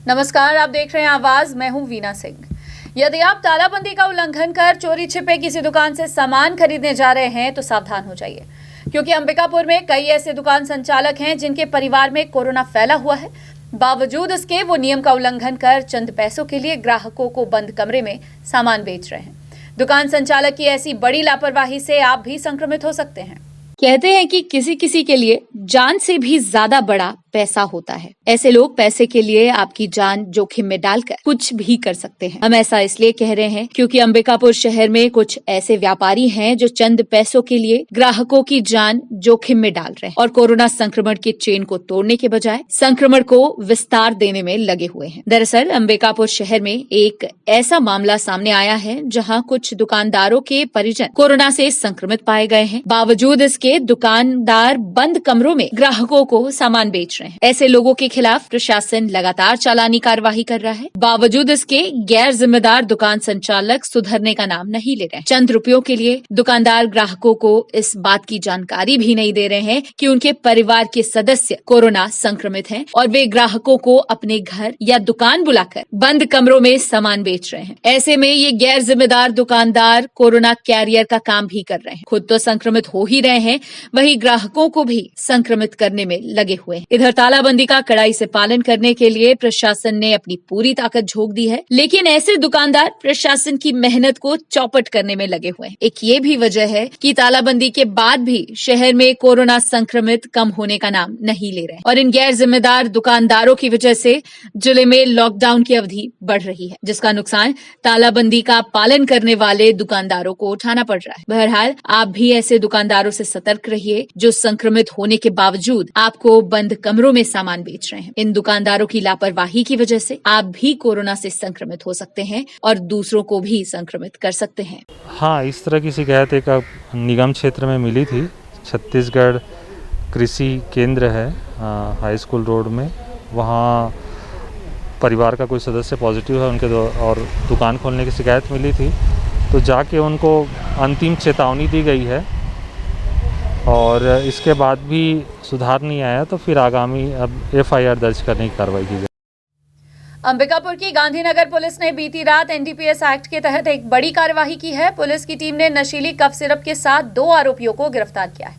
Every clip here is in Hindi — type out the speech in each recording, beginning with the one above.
नमस्कार, आप देख रहे हैं आवाज। मैं हूं वीना सिंह। यदि आप तालाबंदी का उल्लंघन कर चोरी छिपे किसी दुकान से सामान खरीदने जा रहे हैं तो सावधान हो जाइए, क्योंकि अंबिकापुर में कई ऐसे दुकान संचालक हैं जिनके परिवार में कोरोना फैला हुआ है। बावजूद इसके वो नियम का उल्लंघन कर चंद पैसों के लिए ग्राहकों को बंद कमरे में सामान बेच रहे हैं। दुकान संचालक की ऐसी बड़ी लापरवाही से आप भी संक्रमित हो सकते हैं। कहते हैं कि किसी किसी के लिए जान से भी ज्यादा बड़ा पैसा होता है। ऐसे लोग पैसे के लिए आपकी जान जोखिम में डालकर कुछ भी कर सकते हैं। हम ऐसा इसलिए कह रहे हैं क्योंकि अंबिकापुर शहर में कुछ ऐसे व्यापारी हैं जो चंद पैसों के लिए ग्राहकों की जान जोखिम में डाल रहे हैं और कोरोना संक्रमण के चेन को तोड़ने के बजाय संक्रमण को विस्तार देने में लगे हुए हैं। दरअसल अंबिकापुर शहर में एक ऐसा मामला सामने आया है जहां कुछ दुकानदारों के परिजन कोरोना से संक्रमित पाए गए हैं। बावजूद इसके दुकानदार बंद कमरों में ग्राहकों को सामान बेच रहे हैं। ऐसे लोगों के खिलाफ प्रशासन लगातार चालानी कार्यवाही कर रहा है। बावजूद इसके गैर जिम्मेदार दुकान संचालक सुधरने का नाम नहीं ले रहे हैं। चंद रुपयों के लिए दुकानदार ग्राहकों को इस बात की जानकारी भी नहीं दे रहे हैं कि उनके परिवार के सदस्य कोरोना संक्रमित हैं और वे ग्राहकों को अपने घर या दुकान बुलाकर बंद कमरों में सामान बेच रहे हैं। ऐसे में ये गैर जिम्मेदार दुकानदार कोरोना कैरियर का काम भी कर रहे हैं। खुद तो संक्रमित हो ही रहे हैं, वहीं ग्राहकों को भी संक्रमित करने में लगे हुए हैं। इधर तालाबंदी का कड़ाई से पालन करने के लिए प्रशासन ने अपनी पूरी ताकत झोंक दी है, लेकिन ऐसे दुकानदार प्रशासन की मेहनत को चौपट करने में लगे हुए हैं। एक ये भी वजह है कि तालाबंदी के बाद भी शहर में कोरोना संक्रमित कम होने का नाम नहीं ले रहे हैं और इन गैर जिम्मेदार दुकानदारों की वजह से जिले में लॉकडाउन की अवधि बढ़ रही है, जिसका नुकसान तालाबंदी का पालन करने वाले दुकानदारों को उठाना पड़ रहा है। बहरहाल आप भी ऐसे दुकानदारों से सतर्क रहिए जो संक्रमित होने के बावजूद आपको बंद कमरों में सामान बेच रहे हैं। इन दुकानदारों की लापरवाही की वजह से आप भी कोरोना से संक्रमित हो सकते हैं और दूसरों को भी संक्रमित कर सकते हैं। हाँ, इस तरह की शिकायत एक निगम क्षेत्र में मिली थी। छत्तीसगढ़ कृषि केंद्र है हाई स्कूल रोड में, वहाँ परिवार का कोई सदस्य पॉजिटिव है उनके और दुकान खोलने की शिकायत मिली थी, तो जाके उनको अंतिम चेतावनी दी गई है और इसके बाद भी सुधार नहीं आया तो फिर आगामी अब FIR दर्ज करने की कार्रवाई की जाए। अंबिकापुर की गांधीनगर पुलिस ने बीती रात NDPS एक्ट के तहत एक बड़ी कार्यवाही की है। पुलिस की टीम ने नशीली कफ सिरप के साथ 2 आरोपियों को गिरफ्तार किया है,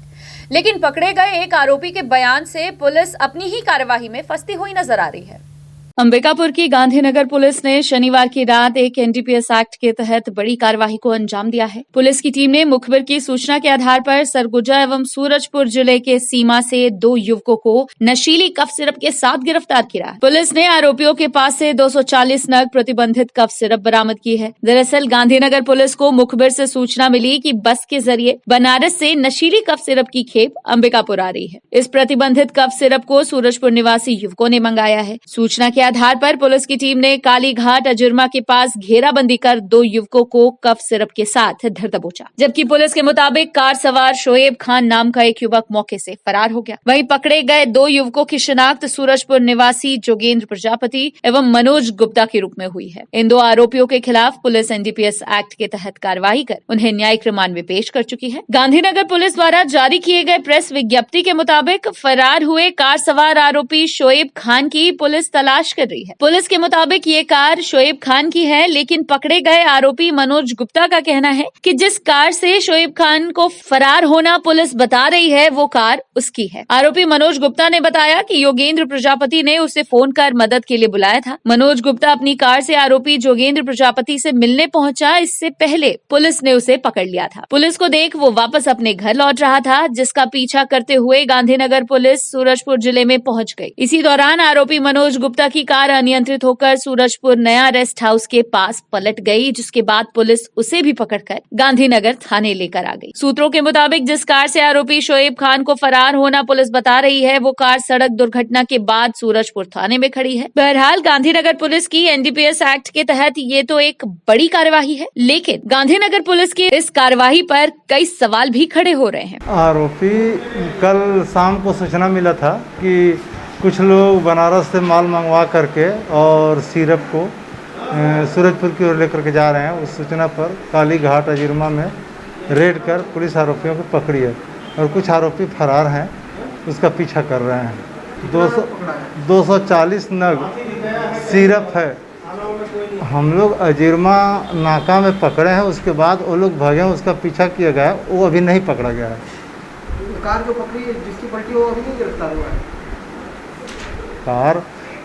लेकिन पकड़े गए एक आरोपी के बयान से पुलिस अपनी ही कार्यवाही में फंसती हुई नजर आ रही है। अंबिकापुर की गांधीनगर पुलिस ने शनिवार की रात एक NDPS एक्ट के तहत बड़ी कार्यवाही को अंजाम दिया है। पुलिस की टीम ने मुखबिर की सूचना के आधार पर सरगुजा एवं सूरजपुर जिले के सीमा से 2 युवकों को नशीली कफ सिरप के साथ गिरफ्तार किया है। पुलिस ने आरोपियों के पास से 240 नग प्रतिबंधित कफ सिरप बरामद की है। दरअसल गांधीनगर पुलिस को मुखबिर से सूचना मिली कि बस के जरिए बनारस से नशीली कफ सिरप की खेप अंबिकापुर आ रही है। इस प्रतिबंधित कफ सिरप को सूरजपुर निवासी युवकों ने मंगाया है। सूचना के आधार पर पुलिस की टीम ने कालीघाट अजुर्मा के पास घेराबंदी कर 2 युवकों को कफ सिरप के साथ धर दबोचा, जबकि पुलिस के मुताबिक कार सवार शोएब खान नाम का एक युवक मौके से फरार हो गया। वहीं पकड़े गए 2 युवकों की शिनाख्त सूरजपुर निवासी जोगेंद्र प्रजापति एवं मनोज गुप्ता के रूप में हुई है। इन 2 आरोपियों के खिलाफ पुलिस NDPS एक्ट के तहत कार्रवाई कर उन्हें न्यायिक रिमांड में पेश कर चुकी है। गांधीनगर पुलिस द्वारा जारी किए गए प्रेस विज्ञप्ति के मुताबिक फरार हुए कार सवार आरोपी शोएब खान की पुलिस तलाश कर रही है। पुलिस के मुताबिक ये कार शोएब खान की है, लेकिन पकड़े गए आरोपी मनोज गुप्ता का कहना है कि जिस कार से शोएब खान को फरार होना पुलिस बता रही है वो कार उसकी है। आरोपी मनोज गुप्ता ने बताया कि योगेंद्र प्रजापति ने उसे फोन कर मदद के लिए बुलाया था। मनोज गुप्ता अपनी कार से आरोपी जोगेंद्र प्रजापति से मिलने पहुंचा। इससे पहले पुलिस ने उसे पकड़ लिया था। पुलिस को देख वो वापस अपने घर लौट रहा था, जिसका पीछा करते हुए गांधीनगर पुलिस सूरजपुर जिले में पहुंच गई। इसी दौरान आरोपी मनोज गुप्ता की कार अनियंत्रित होकर सूरजपुर नया रेस्ट हाउस के पास पलट गई, जिसके बाद पुलिस उसे भी पकड़कर गांधीनगर थाने लेकर आ गई। सूत्रों के मुताबिक जिस कार से आरोपी शोएब खान को फरार होना पुलिस बता रही है वो कार सड़क दुर्घटना के बाद सूरजपुर थाने में खड़ी है। बहरहाल गांधीनगर पुलिस की NDPS एक्ट के तहत ये तो एक बड़ी कार्यवाही है, लेकिन गांधीनगर पुलिस की इस कार्यवाही पर कई सवाल भी खड़े हो रहे हैं। आरोपी कल शाम को सूचना मिला था कि कुछ लोग बनारस से माल मंगवा करके और सिरप को सूरजपुर की ओर लेकर के जा रहे हैं। उस सूचना पर कालीघाट अजुर्मा में रेड कर पुलिस आरोपियों को पकड़ी है और कुछ आरोपी फरार हैं, उसका पीछा कर रहे हैं। 240 नग सिरप है। हम लोग अजीरमा नाका में पकड़े हैं, उसके बाद वो लोग भागे हैं, उसका पीछा किया गया है, वो अभी नहीं पकड़ा गया है। कार जो पकड़ी है जिसकी पलटी वो अभी नहीं गिरफ्तार हुआ है।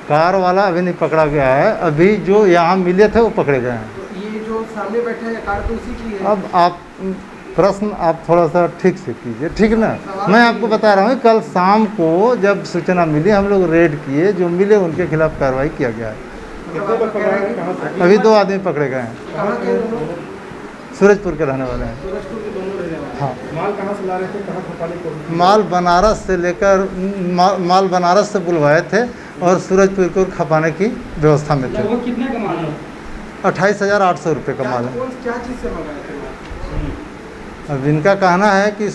कार वाला अभी नहीं पकड़ा गया है, अभी जो यहाँ मिले थे वो पकड़े गए हैं। तो ये जो सामने बैठा है कार तो उसी की है। अब आप प्रश्न आप थोड़ा सा ठीक से कीजिए, ठीक ना। मैं आपको बता रहा हूँ, कल शाम को जब सूचना मिली हम लोग रेड किए, जो मिले उनके खिलाफ कार्रवाई किया गया है। अभी 2 आदमी पकड़े गए हैं, कहाँ के दोनों? सूरजपुर के रहने वाले हैं। सूरजपुर के दोनों रहने वाले। हाँ, माल कहाँ से ला रहे थे, कहाँ खपाने को? माल बनारस से लेकर माल बनारस से बुलवाए थे और सूरजपुर को खपाने की व्यवस्था में थे। लगभग कितने का माल है? 28,800 रुपये का माल है। क्या चीज़ से मंगाए थे माल? अब इनका कहना है कि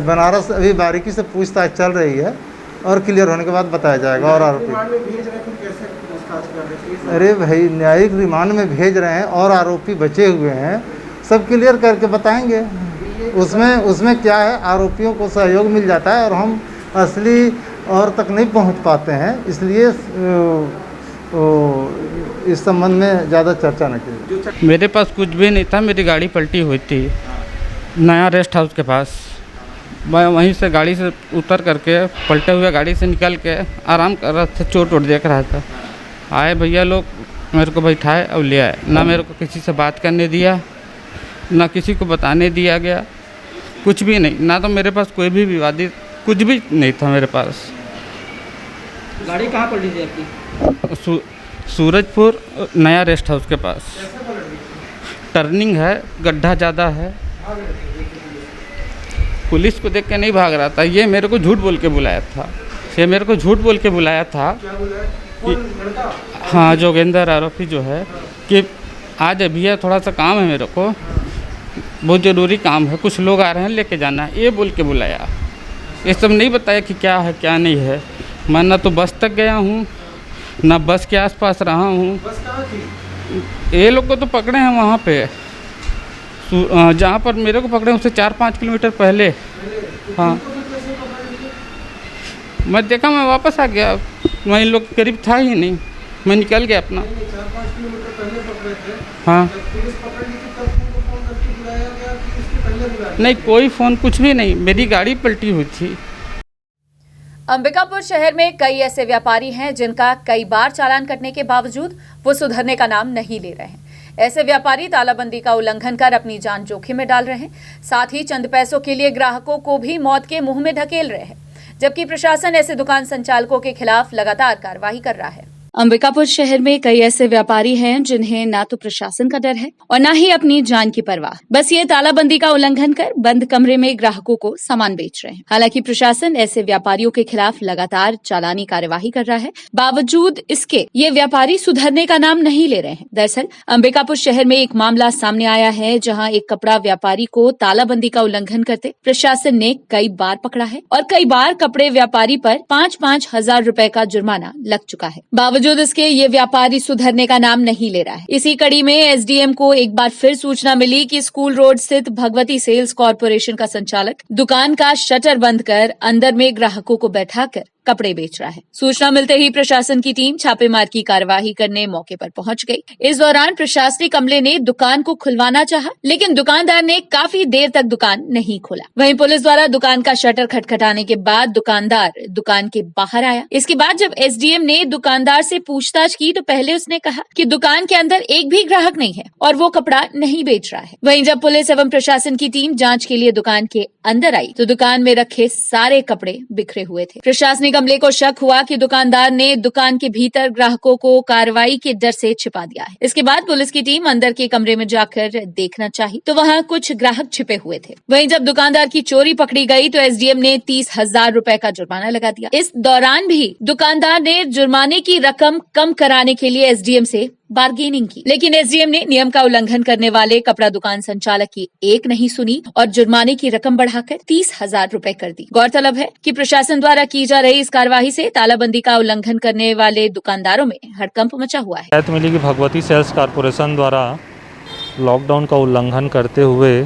बनारस अभी बारीकी से पूछताछ चल रही है और क्लियर होने के बाद बताया जाएगा। और आरोपी रिमांड में भेज रहे थे, कैसे पूछताछ कर रहे थे? अरे भाई, न्यायिक रिमांड में भेज रहे हैं और आरोपी बचे हुए हैं, सब क्लियर करके बताएंगे। उसमें क्या है, आरोपियों को सहयोग मिल जाता है और हम असली और तक नहीं पहुंच पाते हैं, इसलिए इस संबंध में ज़्यादा चर्चा न की। मेरे पास कुछ भी नहीं था, मेरी गाड़ी पलटी हुई थी नया रेस्ट हाउस के पास। मैं वहीं से गाड़ी से उतर करके पलटे हुए गाड़ी से निकल के आराम कर रहा था, चोट वोट देख रहा था। आए भैया लोग, मेरे को बैठाए और ले आए। ना मेरे को किसी से बात करने दिया, ना किसी को बताने दिया गया, कुछ भी नहीं। ना तो मेरे पास कोई भी विवादित कुछ भी नहीं था मेरे पास। गाड़ी कहाँ पलटी थी आपकी? सूरजपुर नया रेस्ट हाउस के पास। टर्निंग है, गड्ढा ज़्यादा है। पुलिस को देख के नहीं भाग रहा था, ये मेरे को झूठ बोल के बुलाया था। ये मेरे को झूठ बोल के बुलाया था कि हाँ, जोगेंद्र आरोपी जो है, कि आज भैया थोड़ा सा काम है मेरे को, बहुत ज़रूरी काम है, कुछ लोग आ रहे हैं, लेके जाना है, ये बोल के बुलाया। ये सब नहीं बताया कि क्या है क्या नहीं है। मैं ना तो बस तक गया हूँ, ना बस के आसपास रहा हूँ। बस कहाँ थी? ये लोग को तो पकड़े हैं वहाँ पे, जहाँ पर मेरे को पकड़े उससे 4-5 किलोमीटर पहले। हाँ, मैं देखा, मैं वापस आ गया, मैं इन लोग के करीब था ही नहीं, मैं निकल गया अपना। 4-5 किलोमीटर पहले पकड़े थे। हाँ, जब पुलिस पकड़ ली थी तब उनको फोन करके बुलाया गया कि इसके पहले बुलाया? नहीं, कोई फ़ोन कुछ भी नहीं, मेरी गाड़ी पलटी हुई थी। अंबिकापुर शहर में कई ऐसे व्यापारी हैं जिनका कई बार चालान कटने के बावजूद वो सुधरने का नाम नहीं ले रहे हैं। ऐसे व्यापारी तालाबंदी का उल्लंघन कर अपनी जान जोखिम में डाल रहे हैं, साथ ही चंद पैसों के लिए ग्राहकों को भी मौत के मुंह में धकेल रहे हैं, जबकि प्रशासन ऐसे दुकान संचालकों के खिलाफ लगातार कार्रवाई कर रहा है। अंबिकापुर शहर में कई ऐसे व्यापारी हैं जिन्हें ना तो प्रशासन का डर है और ना ही अपनी जान की परवाह। बस ये तालाबंदी का उल्लंघन कर बंद कमरे में ग्राहकों को सामान बेच रहे हैं। हालांकि प्रशासन ऐसे व्यापारियों के खिलाफ लगातार चालानी कार्यवाही कर रहा है, बावजूद इसके ये व्यापारी सुधरने का नाम नहीं ले रहे हैं। दरअसल अंबिकापुर शहर में एक मामला सामने आया है, जहाँ एक कपड़ा व्यापारी को तालाबंदी का उल्लंघन करते प्रशासन ने कई बार पकड़ा है और कई बार कपड़े व्यापारी पर 5-5 हजार रुपए का जुर्माना लग चुका है। बावजूद इसके ये व्यापारी सुधरने का नाम नहीं ले रहा है। इसी कड़ी में एसडीएम को एक बार फिर सूचना मिली कि स्कूल रोड स्थित भगवती सेल्स कॉर्पोरेशन का संचालक दुकान का शटर बंद कर अंदर में ग्राहकों को बैठाकर कपड़े बेच रहा है। सूचना मिलते ही प्रशासन की टीम छापेमार की कार्यवाही करने मौके पर पहुंच गई। इस दौरान प्रशासनिक अमले ने दुकान को खुलवाना चाहा, लेकिन दुकानदार ने काफी देर तक दुकान नहीं खोला। वहीं पुलिस द्वारा दुकान का शटर खटखटाने के बाद दुकानदार दुकान के बाहर आया। इसके बाद जब एसडीएम ने दुकानदार से पूछताछ की तो पहले उसने कहा कि दुकान के अंदर एक भी ग्राहक नहीं है और वो कपड़ा नहीं बेच रहा है। वहीं जब पुलिस एवं प्रशासन की टीम जाँच के लिए दुकान के अंदर आई तो दुकान में रखे सारे कपड़े बिखरे हुए थे। प्रशासनिक अमले को शक हुआ कि दुकानदार ने दुकान के भीतर ग्राहकों को कार्रवाई के डर से छिपा दिया है। इसके बाद पुलिस की टीम अंदर के कमरे में जाकर देखना चाही तो वहां कुछ ग्राहक छिपे हुए थे। वहीं जब दुकानदार की चोरी पकड़ी गई तो एसडीएम ने 30,000 रुपए का जुर्माना लगा दिया। इस दौरान भी दुकानदार ने जुर्माने की रकम कम कराने के लिए एसडीएम से बार्गेनिंग की, लेकिन एसडीएम ने नियम का उल्लंघन करने वाले कपड़ा दुकान संचालक की एक नहीं सुनी और जुर्माने की रकम बढ़ाकर 30,000 रुपए कर दी। गौरतलब है कि प्रशासन द्वारा की जा रही इस कार्यवाही से तालाबंदी का उल्लंघन करने वाले दुकानदारों में हड़कंप मचा हुआ है। शिकायत मिली कि भगवती सेल्स कॉर्पोरेशन द्वारा लॉकडाउन का उल्लंघन करते हुए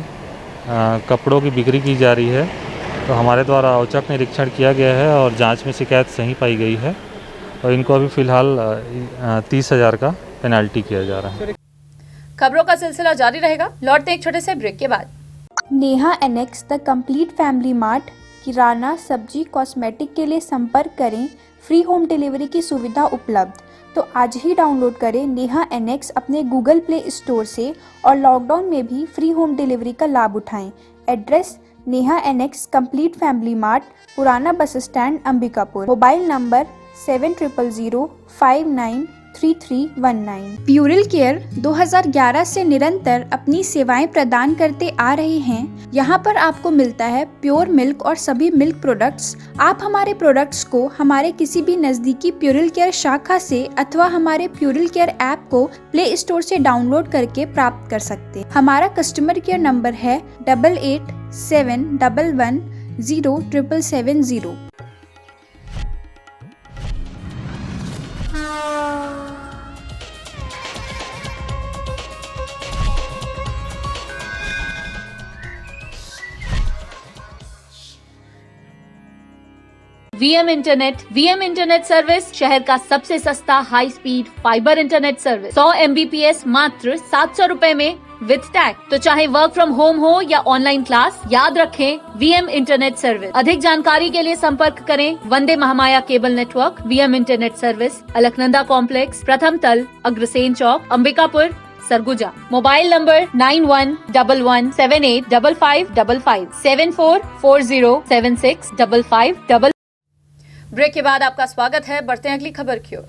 कपड़ों की बिक्री की जा रही है, तो हमारे द्वारा औचक निरीक्षण किया गया है और जाँच में शिकायत सही पाई गई है और इनको अभी फ़िलहाल 30,000 का पेनल्टी किया जा रहा है। खबरों का सिलसिला जारी रहेगा, लौटते एक छोटे से ब्रेक के बाद। Neha annex the complete family mart, किराना, सब्जी, कॉस्मेटिक के लिए संपर्क करें। फ्री होम डिलीवरी की सुविधा उपलब्ध। तो आज ही डाउनलोड करें नेहा एनेक्स अपने गूगल प्ले स्टोर से और लॉकडाउन में भी फ्री होम डिलीवरी का लाभ उठाएं। Address Neha annex complete family mart, पुराना bus stand, Ambikapur. Mobile number 7000593319। प्यूरल केयर 2011 से निरंतर अपनी सेवाएं प्रदान करते आ रहे हैं। यहाँ पर आपको मिलता है प्योर मिल्क और सभी मिल्क प्रोडक्ट्स। आप हमारे प्रोडक्ट्स को हमारे किसी भी नज़दीकी प्यूरल केयर शाखा से अथवा हमारे प्यूरल केयर ऐप को प्ले स्टोर से डाउनलोड करके प्राप्त कर सकते हैं। हमारा कस्टमर केयर नंबर है 8871110770। वीएम इंटरनेट सर्विस शहर का सबसे सस्ता high speed fibre internet service. 100 MBPS मात्र 700 रुपए में विद टैग। तो चाहे वर्क फ्रॉम होम हो या ऑनलाइन क्लास, याद रखें वीएम इंटरनेट सर्विस। अधिक जानकारी के लिए संपर्क करें Vande Mahamaya cable network. VM internet service, Alaknanda complex, प्रथम तल, Agrasen Chowk, Ambikapur, Surguja. Mobile number 9111785555 7440765555। Break के बाद आपका स्वागत है। बढ़ते हैं अगली खबर की ओर।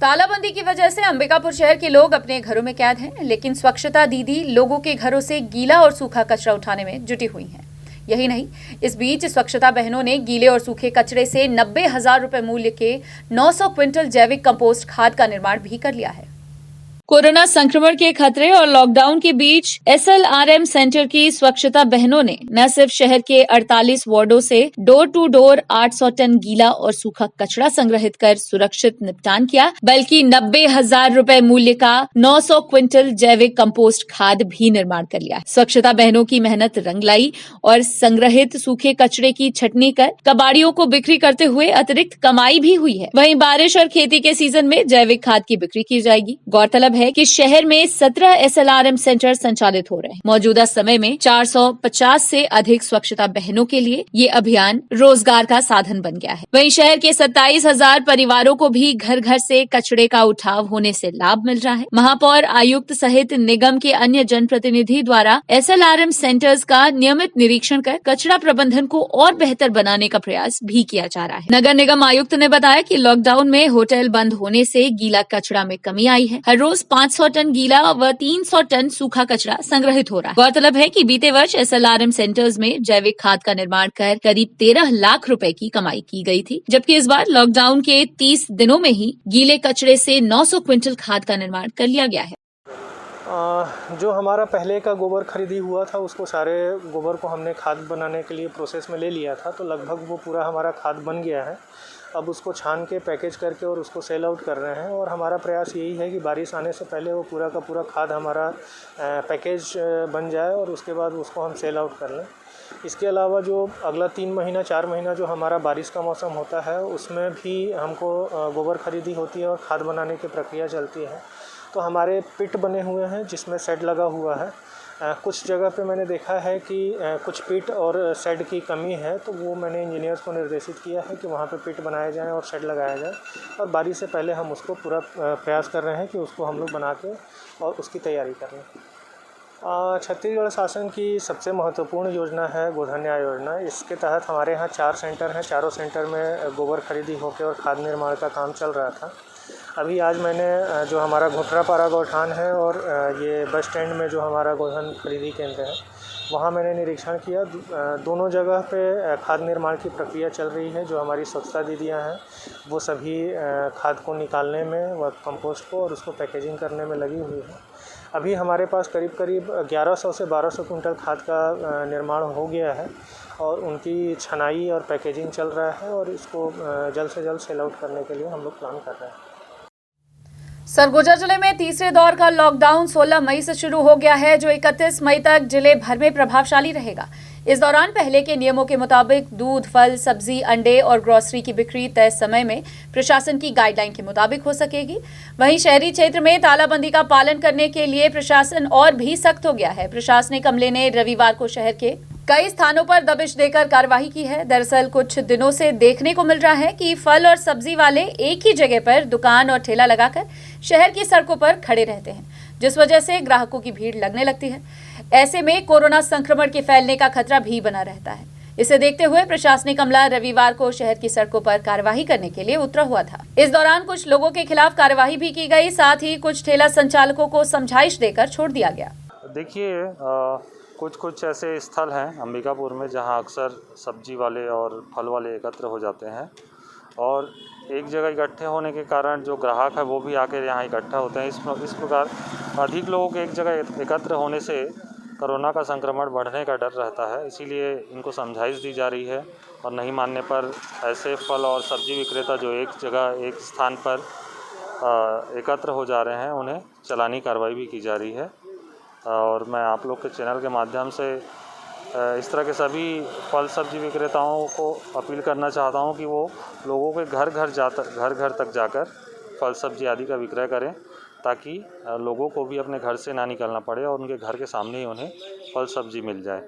तालाबंदी की वजह से अंबिकापुर शहर के लोग अपने घरों में कैद हैं, लेकिन स्वच्छता दीदी लोगों के घरों से गीला और सूखा कचरा उठाने में जुटी हुई हैं। यही नहीं, इस बीच स्वच्छता बहनों ने गीले और सूखे कचरे से 90,000 रुपए मूल्य के 900 क्विंटल जैविक कंपोस्ट खाद का निर्माण भी कर लिया है। कोरोना संक्रमण के खतरे और लॉकडाउन के बीच SLRM सेंटर की स्वच्छता बहनों ने न सिर्फ शहर के 48 वार्डों से डोर टू डोर 800 टन गीला और सूखा कचरा संग्रहित कर सुरक्षित निपटान किया, बल्कि 90,000 रुपए मूल्य का 900 क्विंटल जैविक कंपोस्ट खाद भी निर्माण कर लिया है। स्वच्छता बहनों की मेहनत रंग लाई और संग्रहित सूखे कचरे की छटनी कर कबाड़ियों को बिक्री करते हुए अतिरिक्त कमाई भी हुई है। वहीं बारिश और खेती के सीजन में जैविक खाद की बिक्री की जाएगी। गौरतलब है कि शहर में 17 SLRM सेंटर संचालित हो रहे हैं। मौजूदा समय में 450 से अधिक स्वच्छता बहनों के लिए ये अभियान रोजगार का साधन बन गया है। वहीं शहर के 27,000 परिवारों को भी घर घर से कचरे का उठाव होने से लाभ मिल रहा है। महापौर, आयुक्त सहित निगम के अन्य जनप्रतिनिधि द्वारा SLRM सेंटर्स का नियमित निरीक्षण कर कचरा प्रबंधन को और बेहतर बनाने का प्रयास भी किया जा रहा है। नगर निगम आयुक्त ने बताया कि लॉकडाउन में होटल बंद होने से गीला कचरा में कमी आई है। हर रोज 500 टन गीला व 300 टन सूखा कचरा संग्रहित हो रहा है। गौरतलब है कि बीते वर्ष SLRM सेंटर्स में जैविक खाद का निर्माण कर करीब 13 लाख रुपए की कमाई की गई थी, जबकि इस बार लॉकडाउन के 30 दिनों में ही गीले कचरे से 900 क्विंटल खाद का निर्माण कर लिया गया है। जो हमारा पहले का गोबर खरीदी हुआ था, उसको सारे गोबर को हमने खाद बनाने के लिए प्रोसेस में ले लिया था, तो लगभग वो पूरा हमारा खाद बन गया है। अब उसको छान के पैकेज करके और उसको सेल आउट कर रहे हैं, और हमारा प्रयास यही है कि बारिश आने से पहले वो पूरा का पूरा खाद हमारा पैकेज बन जाए और उसके बाद उसको हम सेल आउट कर लें। इसके अलावा जो अगला 3 महीना 4 महीना जो हमारा बारिश का मौसम होता है, उसमें भी हमको गोबर खरीदी होती है और खाद बनाने की प्रक्रिया चलती है। तो हमारे पिट बने हुए हैं जिसमें शेड लगा हुआ है। कुछ जगह पे मैंने देखा है कि कुछ पिट और शेड की कमी है, तो वो मैंने इंजीनियर्स को निर्देशित किया है कि वहाँ पे पिट बनाए जाएँ और शेड लगाया जाए, और बारिश से पहले हम उसको पूरा प्रयास कर रहे हैं कि उसको हम लोग बना के और उसकी तैयारी कर लें। छत्तीसगढ़ शासन की सबसे महत्वपूर्ण योजना है गोधन न्याय योजना। इसके तहत हमारे यहाँ 4 सेंटर हैं। चारों सेंटर में गोबर खरीदी होकर और खाद निर्माण का काम चल रहा था। अभी आज मैंने जो हमारा घुटरापारा गौठान है और ये बस स्टैंड में जो हमारा गोधन खरीदी केंद्र है, वहाँ मैंने निरीक्षण किया। दोनों जगह पे खाद निर्माण की प्रक्रिया चल रही है। जो हमारी स्वच्छता दीदियाँ हैं वो सभी खाद को निकालने में व कंपोस्ट को और उसको पैकेजिंग करने में लगी हुई है। अभी हमारे पास करीब 1100 से 1200 कुंटल खाद का निर्माण हो गया है और उनकी छनाई और पैकेजिंग चल रहा है, और इसको जल्द से जल्द सेल आउट करने के लिए हम लोग प्लान कर रहे हैं। सरगुजा जिले में तीसरे दौर का लॉकडाउन 16 मई से शुरू हो गया है, जो 31 मई तक जिले भर में प्रभावशाली रहेगा। इस दौरान पहले के नियमों के मुताबिक दूध, फल, सब्जी, अंडे और ग्रोसरी की बिक्री तय समय में प्रशासन की गाइडलाइन के मुताबिक हो सकेगी। वहीं शहरी क्षेत्र में तालाबंदी का पालन करने के लिए प्रशासन और भी सख्त हो गया है। प्रशासनिक अमले ने रविवार को शहर के कई स्थानों पर दबिश देकर कार्रवाई की है। दरअसल कुछ दिनों से देखने को मिल रहा है कि फल और सब्जी वाले एक ही जगह पर दुकान और ठेला लगाकर शहर की सड़कों पर खड़े रहते हैं, जिस वजह से ग्राहकों की भीड़ लगने लगती है। ऐसे में कोरोना संक्रमण के फैलने का खतरा भी बना रहता है। इसे देखते हुए प्रशासनिक अमला रविवार को शहर की सड़कों पर कार्रवाई करने के लिए उतरा हुआ था। इस दौरान कुछ लोगों के खिलाफ कार्रवाई भी की गई, साथ ही कुछ ठेला संचालकों को समझाइश देकर छोड़ दिया गया। देखिए, कुछ ऐसे स्थल हैं अंबिकापुर में जहां अक्सर सब्जी वाले और फल वाले एकत्र हो जाते हैं और एक जगह इकट्ठे होने के कारण जो ग्राहक है वो भी आकर यहाँ इकट्ठा होते हैं। इस प्रकार अधिक लोगों के एक जगह एकत्र होने से कोरोना का संक्रमण बढ़ने का डर रहता है, इसीलिए इनको समझाइश दी जा रही है और नहीं मानने पर ऐसे फल और सब्जी विक्रेता जो एक जगह एक स्थान पर एकत्र हो जा रहे हैं उन्हें चालानी कार्रवाई भी की जा रही है। और मैं आप लोग के चैनल के माध्यम से इस तरह के सभी फल सब्जी विक्रेताओं को अपील करना चाहता हूं कि वो लोगों के घर घर तक जाकर फल सब्जी आदि का विक्रय करें, ताकि लोगों को भी अपने घर से ना निकलना पड़े और उनके घर के सामने ही उन्हें फल सब्जी मिल जाए।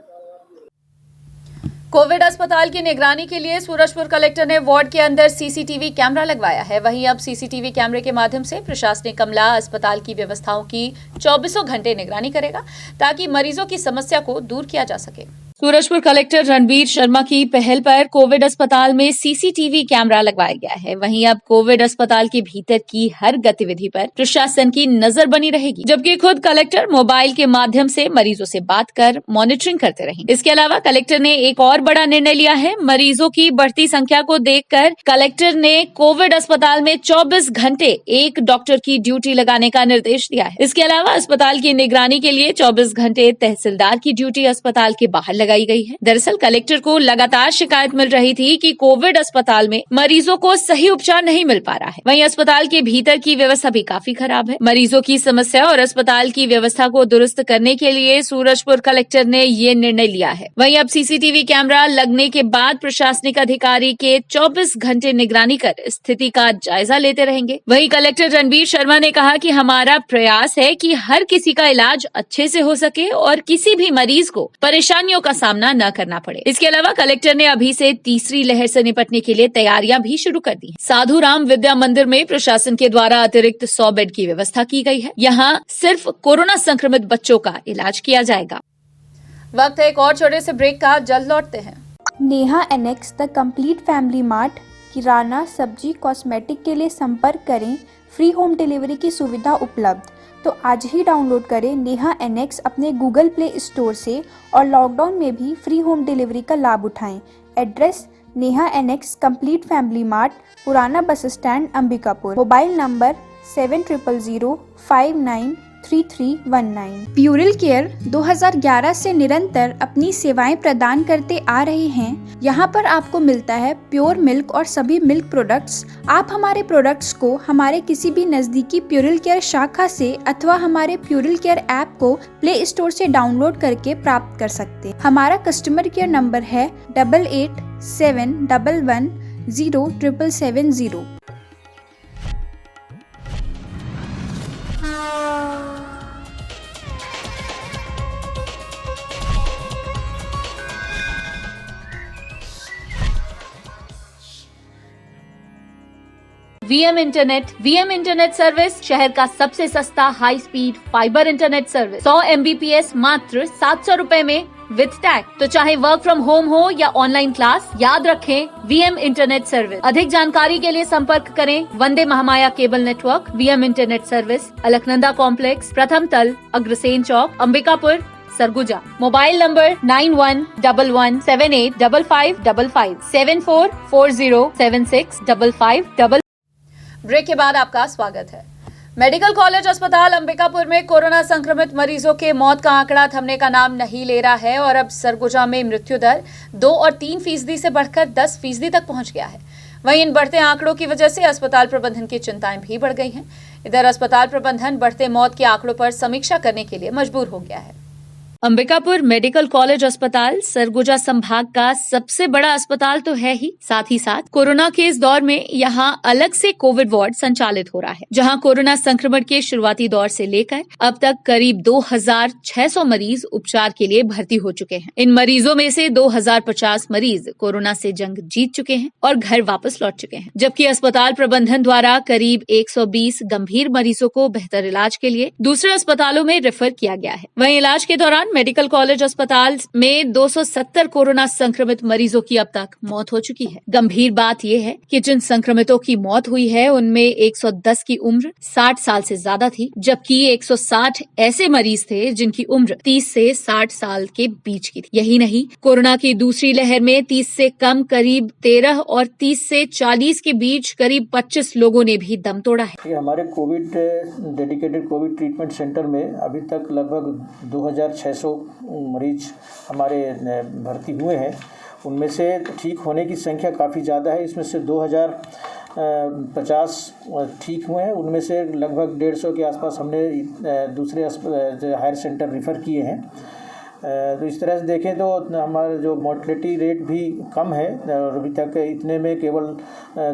कोविड अस्पताल की निगरानी के लिए सूरजपुर कलेक्टर ने वार्ड के अंदर सीसीटीवी कैमरा लगवाया है। वहीं अब सीसीटीवी कैमरे के माध्यम से प्रशासनिक अमला अस्पताल की व्यवस्थाओं की 24 घंटे निगरानी करेगा, ताकि मरीजों की समस्या को दूर किया जा सके। सूरजपुर कलेक्टर रणवीर शर्मा की पहल पर कोविड अस्पताल में सीसीटीवी कैमरा लगवाया गया है। वहीं अब कोविड अस्पताल के भीतर की हर गतिविधि पर प्रशासन की नजर बनी रहेगी, जबकि खुद कलेक्टर मोबाइल के माध्यम से मरीजों से बात कर मॉनिटरिंग करते रहेंगे। इसके अलावा कलेक्टर ने एक और बड़ा निर्णय लिया है। मरीजों की बढ़ती संख्या को देखकर कलेक्टर ने कोविड अस्पताल में 24 घंटे एक डॉक्टर की ड्यूटी लगाने का निर्देश दिया है। इसके अलावा अस्पताल की निगरानी के लिए 24 घंटे तहसीलदार की ड्यूटी अस्पताल के बाहर लगाई गई है। दरअसल कलेक्टर को लगातार शिकायत मिल रही थी कि कोविड अस्पताल में मरीजों को सही उपचार नहीं मिल पा रहा है। वहीं अस्पताल के भीतर की व्यवस्था भी काफी खराब है। मरीजों की समस्या और अस्पताल की व्यवस्था को दुरुस्त करने के लिए सूरजपुर कलेक्टर ने ये निर्णय लिया है। वहीं अब सीसीटीवी कैमरा लगने के बाद प्रशासनिक अधिकारी के 24 घंटे निगरानी कर स्थिति का जायजा लेते रहेंगे। वहीं कलेक्टर रणवीर शर्मा ने कहा कि हमारा प्रयास है कि हर किसी का इलाज अच्छे से हो सके और किसी भी मरीज को परेशानियों का सामना न करना पड़े। इसके अलावा कलेक्टर ने अभी से तीसरी लहर से निपटने के लिए तैयारियां भी शुरू कर दी हैं। साधु राम विद्या मंदिर में प्रशासन के द्वारा अतिरिक्त 100 बेड की व्यवस्था की गई है। यहाँ सिर्फ कोरोना संक्रमित बच्चों का इलाज किया जाएगा। वक्त है एक और छोटे से ब्रेक का, जल्द लौटते हैं। Neha annex the complete family mart, किराना, सब्जी, कॉस्मेटिक के लिए संपर्क करें। फ्री होम डिलीवरी की सुविधा उपलब्ध। तो आज ही डाउनलोड करें नेहा एनेक्स अपने गूगल प्ले स्टोर से और लॉकडाउन में भी फ्री होम डिलीवरी का लाभ उठाएं। Address Neha annex complete family mart, पुराना bus stand, Ambikapur. Mobile number 7000593319। प्यूरल केयर 2011 से निरंतर अपनी सेवाएं प्रदान करते आ रहे हैं। यहाँ पर आपको मिलता है प्योर मिल्क और सभी मिल्क प्रोडक्ट्स। आप हमारे प्रोडक्ट्स को हमारे किसी भी नज़दीकी प्यूरल केयर शाखा से अथवा हमारे प्यूरल केयर ऐप को प्ले स्टोर से डाउनलोड करके प्राप्त कर सकते हैं। हमारा कस्टमर केयर नंबर है 8871110770। वीएम इंटरनेट सर्विस शहर का सबसे सस्ता high speed fibre internet service. 100 MBPS मात्र 700 रुपए में विद टैग। तो चाहे वर्क फ्रॉम होम हो या ऑनलाइन क्लास, याद रखें वीएम इंटरनेट सर्विस। अधिक जानकारी के लिए संपर्क करें Vande Mahamaya cable network. VM internet service, Alaknanda complex, प्रथम तल, Agrasen Chowk, Ambikapur, Surguja. Mobile number 9111785555 7440765555। Break के बाद आपका स्वागत है। मेडिकल कॉलेज अस्पताल अंबिकापुर में कोरोना संक्रमित मरीजों के मौत का आंकड़ा थमने का नाम नहीं ले रहा है और अब सरगुजा में मृत्यु दर 2 और 3% से बढ़कर 10% तक पहुंच गया है। वहीं इन बढ़ते आंकड़ों की वजह से अस्पताल प्रबंधन की चिंताएं भी बढ़ गई हैं। इधर अस्पताल प्रबंधन बढ़ते मौत के आंकड़ों पर समीक्षा करने के लिए मजबूर हो गया है। अंबिकापुर मेडिकल कॉलेज अस्पताल सरगुजा संभाग का सबसे बड़ा अस्पताल तो है ही, साथ ही साथ कोरोना के इस दौर में यहाँ अलग से कोविड वार्ड संचालित हो रहा है, जहाँ कोरोना संक्रमण के शुरुआती दौर से लेकर अब तक करीब 2600 मरीज उपचार के लिए भर्ती हो चुके हैं। इन मरीजों में से 2050 मरीज कोरोना से जंग जीत चुके हैं और घर वापस लौट चुके हैं, जबकि अस्पताल प्रबंधन द्वारा करीब 120 गंभीर मरीजों को बेहतर इलाज के लिए दूसरे अस्पतालों में रेफर किया गया है। वहीं इलाज के दौरान मेडिकल कॉलेज अस्पताल में 270 कोरोना संक्रमित मरीजों की अब तक मौत हो चुकी है। गंभीर बात यह है कि जिन संक्रमितों की मौत हुई है उनमें 110 की उम्र 60 साल से ज्यादा थी, जबकि 160 ऐसे मरीज थे जिनकी उम्र 30 से 60 साल के बीच की थी। यही नहीं, कोरोना की दूसरी लहर में 30 से कम करीब 13 और 30 से 40 के बीच करीब 25 लोगों ने भी दम तोड़ा है। हमारे Covid dedicated Covid treatment centre में अभी तक लगभग 2600 मरीज हमारे भर्ती हुए हैं। उनमें से ठीक होने की संख्या काफ़ी ज़्यादा है। इसमें से 2050 ठीक हुए हैं। उनमें से लगभग 150 के आसपास हमने दूसरे हायर सेंटर रेफ़र किए हैं। तो इस तरह से देखें तो हमारा जो मोर्टलिटी रेट भी कम है और अभी तक इतने में केवल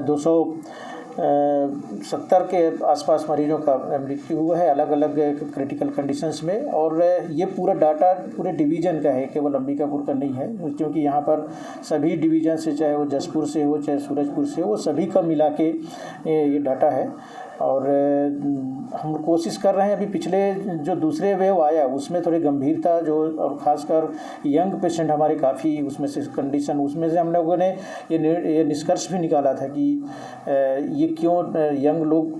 270 के आसपास मरीजों का मृत्यु हुआ है अलग अलग क्रिटिकल कंडीशंस में। और ये पूरा डाटा पूरे डिवीज़न का है, केवल अंबिकापुर का नहीं है, क्योंकि यहाँ पर सभी डिवीज़न से, चाहे वो जसपुर से हो चाहे सूरजपुर से हो, वो सभी का मिला के ये डाटा है। और हम कोशिश कर रहे हैं, अभी पिछले जो दूसरे वेव आया उसमें थोड़ी गंभीरता जो, और ख़ासकर यंग पेशेंट हमारे काफ़ी उसमें से कंडीशन, उसमें से हम लोगों ने ये निष्कर्ष भी निकाला था कि ये क्यों यंग लोग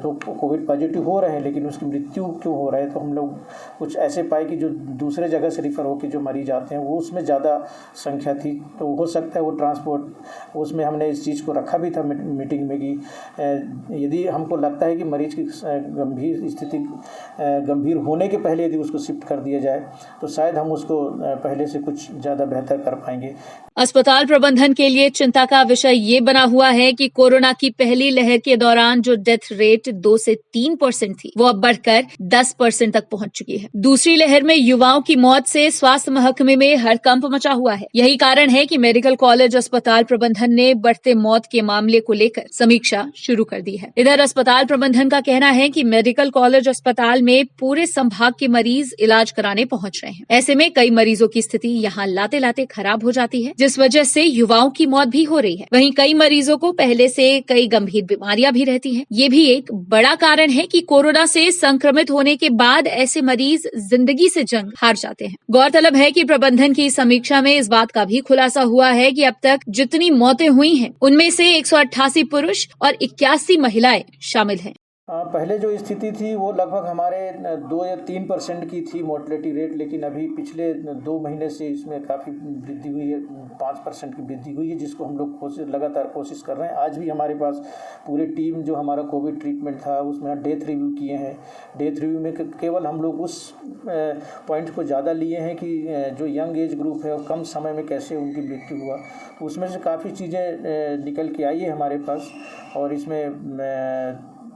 तो कोविड पॉजिटिव हो रहे हैं लेकिन उसकी मृत्यु क्यों हो रहा है। तो हम लोग कुछ ऐसे पाए कि जो दूसरे जगह से रिफ़र होकर जो मरीज आते हैं वो उसमें ज़्यादा संख्या थी। तो हो सकता है वो ट्रांसपोर्ट, उसमें हमने इस चीज़ को रखा भी था मीटिंग में कि यदि हमको लगता है कि मरीज की गंभीर स्थिति गंभीर होने के पहले यदि उसको शिफ्ट कर दिया जाए तो शायद हम उसको पहले से कुछ ज़्यादा बेहतर कर पाएंगे। अस्पताल प्रबंधन के लिए चिंता का विषय ये बना हुआ है कि कोरोना की पहली लहर के दौरान जो डेथ रेट 2 से 3% थी, वो अब बढ़कर 10% तक पहुंच चुकी है। दूसरी लहर में युवाओं की मौत से स्वास्थ्य महकमे में हड़कंप मचा हुआ है। यही कारण है कि मेडिकल कॉलेज अस्पताल प्रबंधन ने बढ़ते मौत के मामले को लेकर समीक्षा शुरू कर दी है। इधर अस्पताल प्रबंधन का कहना है कि मेडिकल कॉलेज अस्पताल में पूरे संभाग के मरीज इलाज कराने पहुंच रहे हैं। ऐसे में कई मरीजों की स्थिति यहाँ लाते लाते खराब हो जाती है, जिस वजह से युवाओं की मौत भी हो रही है। वहीं कई मरीजों को पहले से कई गंभीर बीमारियां भी रहती हैं। ये भी एक बड़ा कारण है कि कोरोना से संक्रमित होने के बाद ऐसे मरीज जिंदगी से जंग हार जाते हैं। गौरतलब है कि प्रबंधन की समीक्षा में इस बात का भी खुलासा हुआ है कि अब तक जितनी मौतें हुई हैं उनमें से 188 पुरुष और 81 महिलाएं शामिल हैं। पहले जो स्थिति थी वो लगभग हमारे 2 या 3% की थी मोर्टलिटी रेट, लेकिन अभी पिछले 2 महीने से इसमें काफ़ी वृद्धि हुई है, 5% की वृद्धि हुई है, जिसको हम लोग लगातार कोशिश कर रहे हैं। आज भी हमारे पास पूरी टीम जो हमारा कोविड ट्रीटमेंट था उसमें डेथ रिव्यू किए हैं। डेथ रिव्यू में केवल हम लोग उस पॉइंट को ज़्यादा लिए हैं कि जो यंग एज ग्रुप है और कम समय में कैसे उनकी मृत्यु हुआ, उसमें से काफ़ी चीज़ें निकल के आई है हमारे पास। और इसमें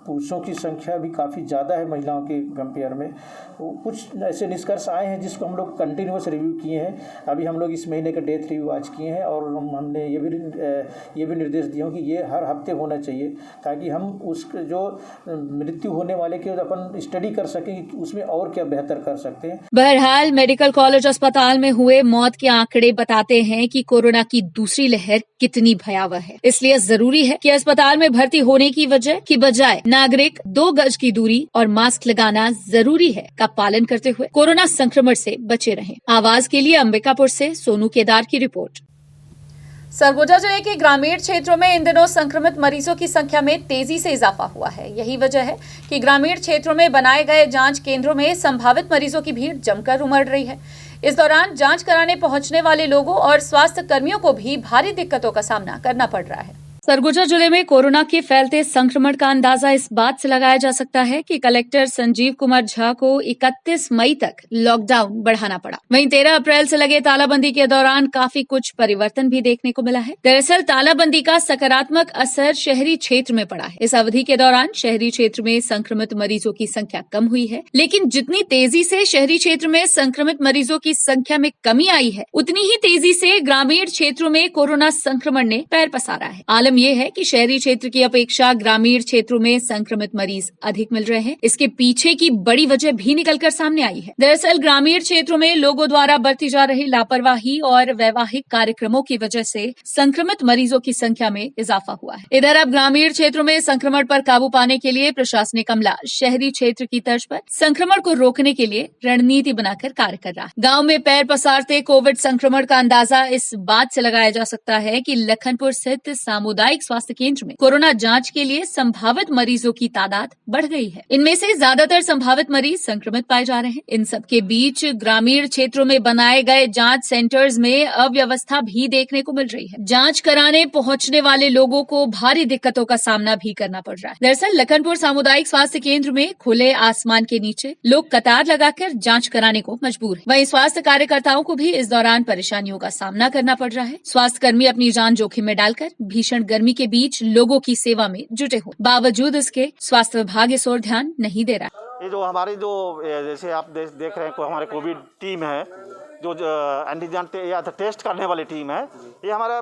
पुरुषों की संख्या भी काफ़ी ज़्यादा है महिलाओं के कंपेयर में। तो कुछ ऐसे निष्कर्ष आए हैं जिसको हम लोग कंटिन्यूस रिव्यू किए हैं। अभी हम लोग इस महीने का डेथ रिव्यू आज किए हैं और हमने ये भी निर्देश दिए हैं कि ये हर हफ्ते होना चाहिए, ताकि हम उस जो मृत्यु होने वाले की अपन स्टडी कर सकें कि उसमें और क्या बेहतर कर सकते हैं। बहरहाल मेडिकल कॉलेज अस्पताल में हुए मौत के आंकड़े बताते हैं कि कोरोना की दूसरी लहर कितनी भयावह है। इसलिए जरूरी है कि अस्पताल में भर्ती होने की वजह की बजाय नागरिक 2 गज की दूरी और मास्क लगाना जरूरी है का पालन करते हुए कोरोना संक्रमण से बचे रहें। आवाज के लिए अंबिकापुर से सोनू केदार की रिपोर्ट। सरगुजा जिले के ग्रामीण क्षेत्रों में इन दिनों संक्रमित मरीजों की संख्या में तेजी से इजाफा हुआ है। यही वजह है कि ग्रामीण क्षेत्रों में बनाए गए जांच केंद्रों में संभावित मरीजों की भीड़ जमकर उमड़ रही है। इस दौरान जांच कराने पहुंचने वाले लोगों और स्वास्थ्य कर्मियों को भी भारी दिक्कतों का सामना करना पड़ रहा है। सरगुजा जिले में कोरोना के फैलते संक्रमण का अंदाजा इस बात से लगाया जा सकता है कि कलेक्टर संजीव कुमार झा को 31 मई तक लॉकडाउन बढ़ाना पड़ा। वहीं 13 अप्रैल से लगे तालाबंदी के दौरान काफी कुछ परिवर्तन भी देखने को मिला है। दरअसल तालाबंदी का सकारात्मक असर शहरी क्षेत्र में पड़ा है। इस अवधि के दौरान शहरी क्षेत्र में संक्रमित मरीजों की संख्या कम हुई है, लेकिन जितनी तेजी से शहरी क्षेत्र में संक्रमित मरीजों की संख्या में कमी आई है, उतनी ही तेजी से ग्रामीण क्षेत्रों में कोरोना संक्रमण ने पैर पसारा है। आलम यह है कि शहरी क्षेत्र की अपेक्षा ग्रामीण क्षेत्रों में संक्रमित मरीज अधिक मिल रहे हैं। इसके पीछे की बड़ी वजह भी निकलकर सामने आई है। दरअसल ग्रामीण क्षेत्रों में लोगों द्वारा बरती जा रही लापरवाही और वैवाहिक कार्यक्रमों की वजह से संक्रमित मरीजों की संख्या में इजाफा हुआ है। इधर अब ग्रामीण क्षेत्रों में संक्रमण पर काबू पाने के लिए प्रशासनिक अमला शहरी क्षेत्र की तर्ज पर संक्रमण को रोकने के लिए रणनीति बनाकर कार्य कर रहा है। गाँव में पैर पसारते कोविड संक्रमण का अंदाजा इस बात से लगाया जा सकता है कि लखनपुर स्थित सामुदायिक स्वास्थ्य केंद्र में कोरोना जांच के लिए संभावित मरीजों की तादाद बढ़ गई है। इनमें से ज्यादातर संभावित मरीज संक्रमित पाए जा रहे हैं। इन सबके बीच ग्रामीण क्षेत्रों में बनाए गए जांच सेंटर्स में अव्यवस्था भी देखने को मिल रही है। जांच कराने पहुंचने वाले लोगों को भारी दिक्कतों का सामना भी करना पड़ रहा है। दरअसल लखनपुर सामुदायिक स्वास्थ्य केंद्र में खुले आसमान के नीचे लोग कतार लगाकर जांच कराने को मजबूर है। वहीं स्वास्थ्य कार्यकर्ताओं को भी इस दौरान परेशानियों का सामना करना पड़ रहा है। स्वास्थ्य कर्मी अपनी जान जोखिम में डालकर भीषण गर्मी के बीच लोगों की सेवा में जुटे हुए, बावजूद इसके स्वास्थ्य विभाग इस ओर ध्यान नहीं दे रहा। ये जो हमारी जो जैसे आप देख रहे हैं हमारे कोविड टीम है, जो एंटीजन या टेस्ट करने वाली टीम है, ये हमारा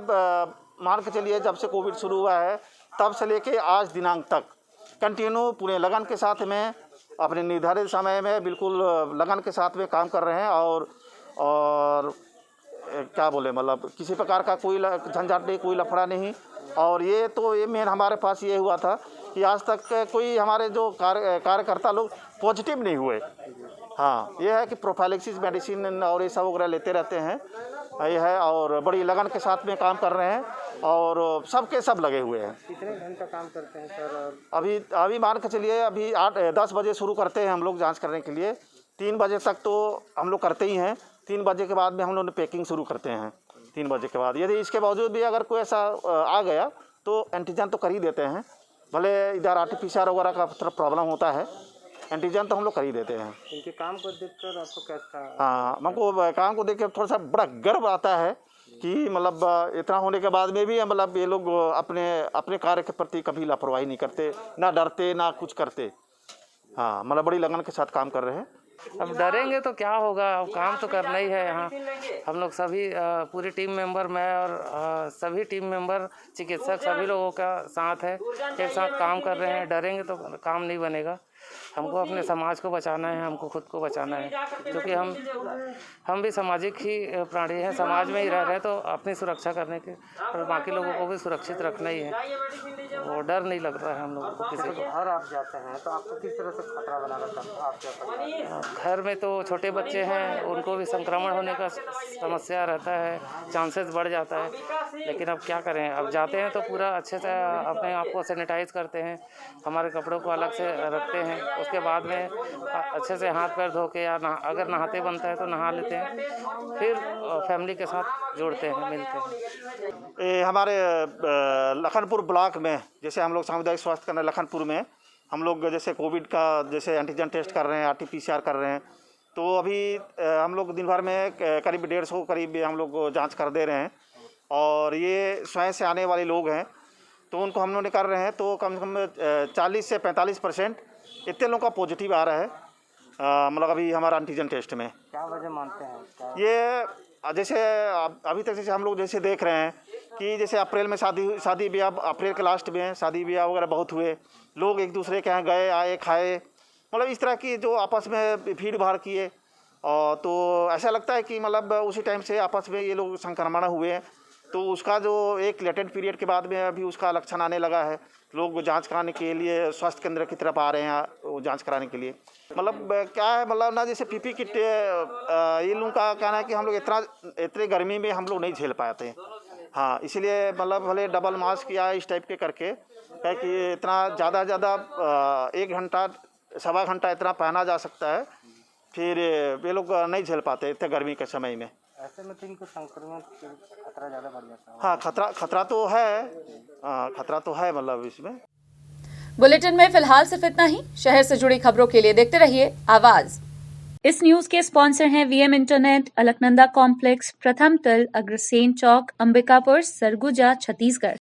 मान के चलिए जब से कोविड शुरू हुआ है तब से लेके आज दिनांक तक कंटिन्यू पूरे लगन के साथ में अपने निर्धारित समय में बिल्कुल लगन के साथ में काम कर रहे हैं। और क्या बोले, मतलब किसी प्रकार का कोई झंझट नहीं, कोई लफड़ा नहीं। और ये मेन हमारे पास ये हुआ था कि आज तक कोई हमारे जो कार्यकर्ता लोग पॉजिटिव नहीं हुए। हाँ, ये है कि प्रोफाइलैक्सिस मेडिसिन और ये सब वगैरह लेते रहते हैं, ये है। और बड़ी लगन के साथ में काम कर रहे हैं और सबके सब लगे हुए हैं। कितने घंटा काम करते हैं सर? अभी मान के चलिए अभी 8-10 बजे शुरू करते हैं हम लोग जांच करने के लिए। 3 बजे तक तो हम लोग करते ही हैं। 3 बजे के बाद में हम लोग पैकिंग शुरू करते हैं। 3 बजे के बाद यदि इसके बावजूद भी अगर कोई ऐसा आ गया तो एंटीजन तो कर ही देते हैं। भले इधर RT-PCR वगैरह का प्रॉब्लम होता है, एंटीजन तो हम लोग कर ही देते हैं। इनके काम को देखकर आपको कैसा? हाँ, हमको काम को देख के थोड़ा सा बड़ा गर्व आता है कि मतलब इतना होने के बाद में भी मतलब ये लोग अपने कार्य के प्रति कभी लापरवाही नहीं करते, ना डरते ना कुछ करते। हाँ, मतलब बड़ी लगन के साथ काम कर रहे हैं। अब डरेंगे तो क्या होगा, अब काम तो करना ही है। यहाँ हम लोग सभी पूरी टीम मेंबर, मैं और सभी टीम मेंबर, चिकित्सक, सभी लोगों का साथ है, एक साथ काम कर रहे हैं। डरेंगे तो काम नहीं बनेगा। हमको अपने समाज को बचाना है, हमको खुद को बचाना है, क्योंकि हम भी सामाजिक ही प्राणी हैं। समाज में ही रह रहे हैं तो अपनी सुरक्षा करने के और बाकी लोगों को भी सुरक्षित रखना ही है। वो डर नहीं लग रहा है हम लोगों को किसी को। घर आप जाते हैं तो आपको किस तरह से खतरा बना रहता है आपके? घर में तो छोटे बच्चे हैं, उनको भी संक्रमण होने का समस्या रहता है, चांसेस बढ़ जाता है। लेकिन अब क्या करें, अब जाते हैं तो पूरा अच्छे से अपने आप को सैनिटाइज करते हैं, हमारे कपड़ों को अलग से रखते हैं। उसके बाद में अच्छे से हाथ पैर धो के या अगर नहाते बनता है तो नहा लेते हैं, फिर फैमिली के साथ जोड़ते हैं, मिलते हैं। ये हमारे लखनपुर ब्लॉक में जैसे हम लोग सामुदायिक स्वास्थ्य केंद्र लखनपुर में हम लोग जैसे कोविड का जैसे एंटीजन टेस्ट कर रहे हैं, RT-PCR कर रहे हैं। तो अभी हम लोग दिन भर में करीब 150 करीब हम लोग जांच कर दे रहे हैं। और ये स्वयं से आने वाले लोग हैं तो उनको हम लोग कर रहे हैं, तो कम से कम 40 से 45% इतने लोगों का पॉजिटिव आ रहा है। मतलब अभी हमारा एंटीजन टेस्ट में क्या वजह मानते हैं? ये जैसे अभी तक जैसे हम लोग जैसे देख रहे हैं कि जैसे अप्रैल में शादी ब्याह, अप्रैल के लास्ट में शादी ब्याह वगैरह बहुत हुए, लोग एक दूसरे के यहाँ गए आए खाए, मतलब इस तरह की जो आपस में भीड़ भाड़ किए। और तो ऐसा लगता है कि मतलब उसी टाइम से आपस में ये लोग संक्रमण हुए हैं। तो उसका जो एक लेटेंट पीरियड के बाद में अभी उसका लक्षण आने लगा है। लोग जांच कराने के लिए स्वास्थ्य केंद्र की तरफ आ रहे हैं वो जांच कराने के लिए। मतलब क्या है, मतलब ना जैसे PP किट ये लोगों का कहना है कि हम लोग इतने गर्मी में हम लोग नहीं झेल पाते हैं। हाँ, इसीलिए मतलब भले डबल मास्क या इस टाइप के करके है कि इतना ज़्यादा 1 घंटा 1.25 घंटा इतना पहना जा सकता है, फिर ये लोग नहीं झेल पाते इतने गर्मी के समय में। ऐसे में तो इनको संक्रमण का खतरा ज़्यादा बढ़ जाता है। हाँ, खतरा तो है, खतरा तो है मतलब इसमें। बुलेटिन में फिलहाल सिर्फ इतना ही। शहर से जुड़ी खबरों के लिए देखते रहिए आवाज। इस न्यूज के स्पॉन्सर हैं वीएम इंटरनेट, अलकनंदा कॉम्प्लेक्स, प्रथम तल, अग्रसेन चौक, अंबिकापुर, सरगुजा, छत्तीसगढ़।